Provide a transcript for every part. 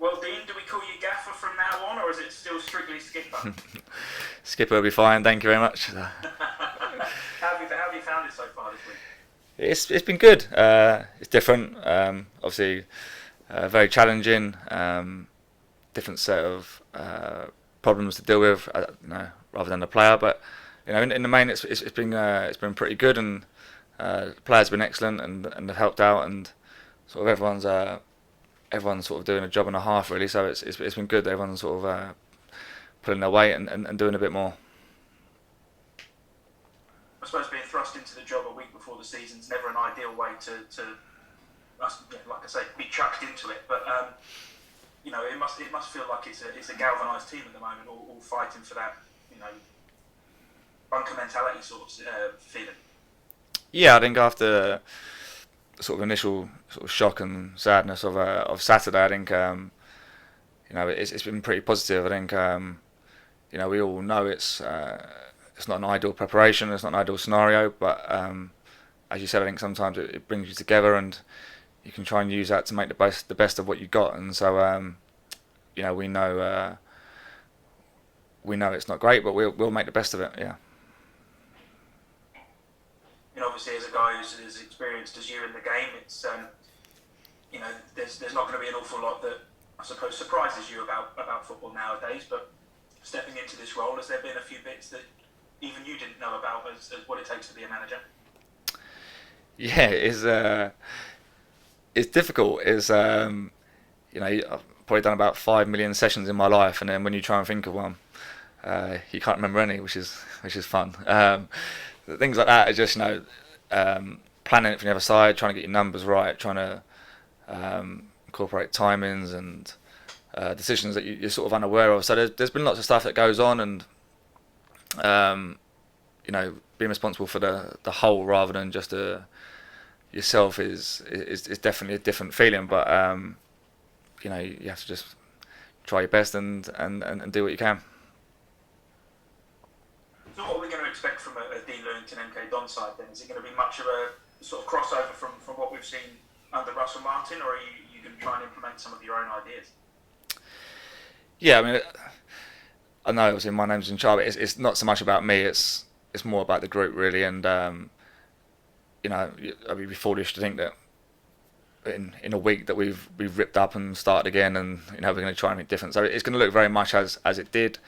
Well, Dean, do we call you Gaffer from now on, or is it still strictly Skipper? Skipper will be fine. Thank you very much. How have you found it so far this week? It's been good. It's different. Obviously, very challenging. Different set of problems to deal with. Rather than the player, but in the main, it's been pretty good, and the players have been excellent and have helped out, and sort of everyone's sort of doing a job and a half really. So it's been good. Everyone's sort of pulling their weight and doing a bit more. I suppose being thrust into the job a week before the season's never an ideal way to like I say, be chucked into it. But it must feel like it's a galvanized team at the moment, all fighting for that, bunker mentality sort of feeling. Yeah, I think after the sort of initial sort of shock and sadness of Saturday, I think it's been pretty positive. I think we all know it's not an ideal preparation, it's not an ideal scenario, but as you said, I think sometimes it brings you together, and you can try and use that to make the best of what you got. And so we know it's not great, but we'll make the best of it. Yeah. Obviously, as a guy who's as experienced as you in the game, it's there's not going to be an awful lot that I suppose surprises you about football nowadays. But stepping into this role, has there been a few bits that even you didn't know about as what it takes to be a manager? Yeah, it's difficult. I've probably done about 5 million sessions in my life, and then when you try and think of one, you can't remember any, which is fun. Things like that are just planning it from the other side, trying to get your numbers right, trying to incorporate timings and decisions that you're sort of unaware of. So there's been lots of stuff that goes on, and being responsible for the whole rather than just yourself is definitely a different feeling. But you have to just try your best and do what you can. So what are we going to expect from a Dean Lewington MK Don side then? Is it going to be much of a sort of crossover from what we've seen under Russell Martin, or are you going to try and implement some of your own ideas? Yeah, I mean, I know obviously my name's in charge, but it's not so much about me. It's more about the group really, and I'd be foolish to think that in a week that we've ripped up and started again, and we're going to try anything different. So it's going to look very much as it did.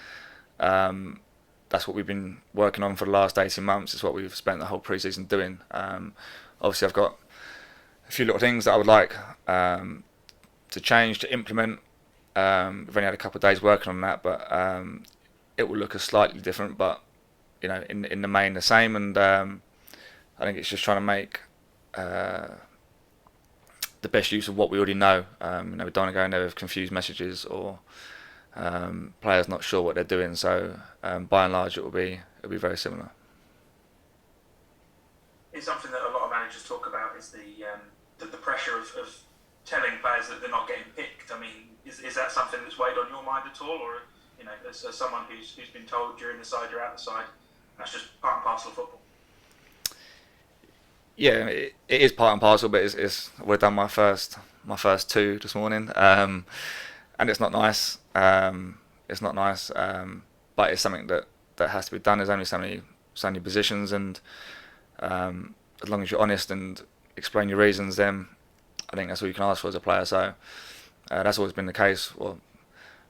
That's what we've been working on for the last 18 months. It's what we've spent the whole pre-season doing. Obviously, I've got a few little things that I would like to change, to implement. We've only had a couple of days working on that, but it will look slightly different, but in the main the same. And I think it's just trying to make the best use of what we already know. We don't want to go in there with confused messages or players not sure what they're doing. So by and large, it will be very similar. It's something that a lot of managers talk about is the pressure of telling players that they're not getting picked. I mean, is that something that's weighed on your mind at all, or as someone who's been told you're in the side, you're out the side, that's just part and parcel of football? Yeah, it is part and parcel, but we've done my first two this morning, and it's not nice. It's not nice, but it's something that has to be done. There's only so many positions, and as long as you're honest and explain your reasons, then I think that's all you can ask for as a player. So that's always been the case. Well,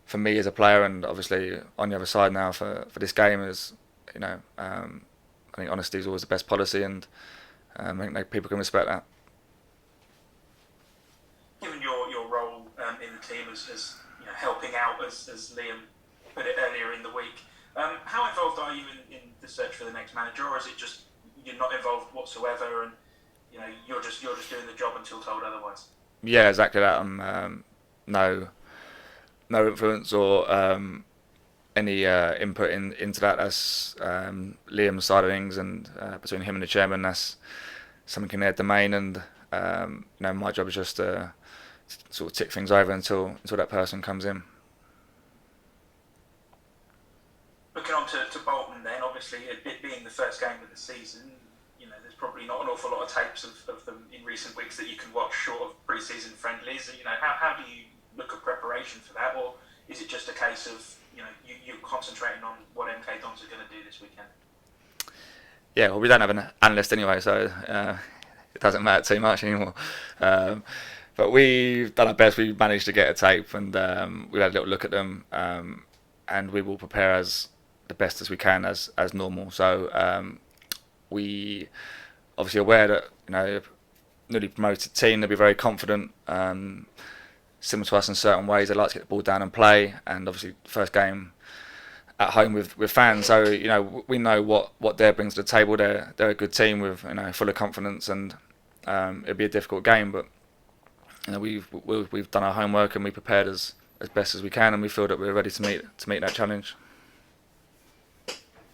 for me as a player, and obviously on the other side now for this game, is I think honesty is always the best policy, and I think people can respect that. Given your role in the team as helping out, as Liam put it earlier in the week, how involved are you in the search for the next manager, or is it just you're not involved whatsoever, and you're just doing the job until told otherwise? Yeah, exactly that. I'm no influence or any input into that. That's Liam's side of things, and between him and the chairman, that's something in their domain. And my job is just to sort of tick things over until that person comes in. Looking on to Bolton then, obviously it being the first game of the season, there's probably not an awful lot of tapes of them in recent weeks that you can watch short of pre-season friendlies. How do you look at preparation for that, or is it just a case of you're concentrating on what MK Dons are going to do this weekend? Yeah, well, we don't have an analyst anyway, so it doesn't matter too much anymore. But we've done our best. We managed to get a tape, and we had a little look at them, and we will prepare as the best as we can as normal. So we obviously aware that newly promoted team, they'll be very confident. Similar to us in certain ways, they like to get the ball down and play, and obviously first game at home with fans, so we know what they bring to the table. They're a good team with full of confidence, and it'll be a difficult game, but we've done our homework and we prepared as best as we can, and we feel that we're ready to meet that challenge.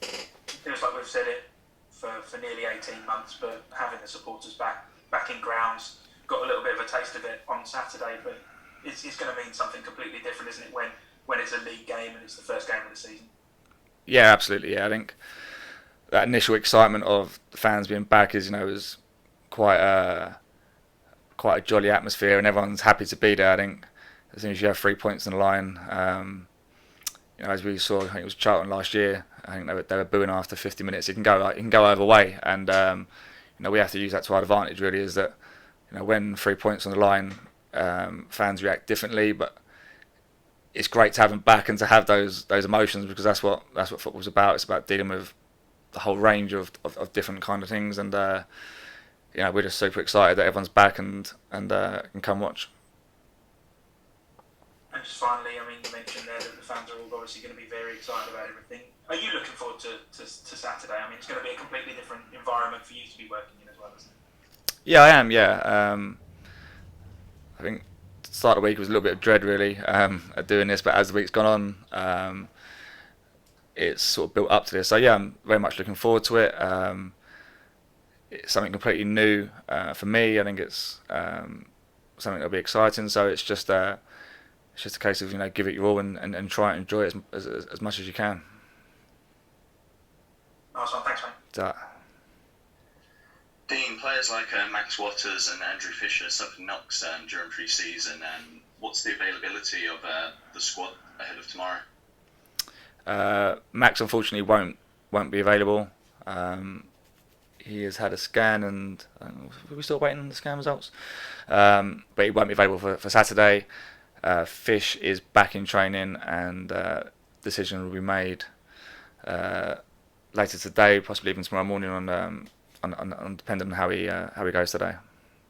Feels like we've said it for nearly 18 months, but having the supporters back in grounds, got a little bit of a taste of it on Saturday, but it's going to mean something completely different, isn't it, when it's a league game and it's the first game of the season? Yeah, absolutely. Yeah, I think that initial excitement of the fans being back is quite a jolly atmosphere, and everyone's happy to be there. I think as soon as you have 3 points on the line, as we saw, I think it was Charlton last year. I think they were booing after 50 minutes. It can go either way, and we have to use that to our advantage. Really, is that when 3 points on the line, fans react differently, but it's great to have them back and to have those emotions, because that's what football's about. It's about dealing with the whole range of different kind of things, and we're just super excited that everyone's back and can come watch. And just finally, you mentioned there that the fans are all obviously going to be very excited about everything. Are you looking forward to Saturday? It's going to be a completely different environment for you to be working in as well, isn't it? Yeah, I am. Yeah, I think the start of the week was a little bit of dread really at doing this, but as the week's gone on, it's sort of built up to this. So yeah, I'm very much looking forward to it. It's something completely new for me. I think it's something that'll be exciting. So it's just a case of give it your all and try and enjoy it as much as you can. Nice one, thanks, mate. Dean, players like Max Waters and Andrew Fisher suffered knocks during pre-season. What's the availability of the squad ahead of tomorrow? Max unfortunately won't be available. He has had a scan, and we're still waiting on the scan results. But he won't be available for Saturday. Fish is back in training, and decision will be made later today, possibly even tomorrow morning, on depending on how he goes today.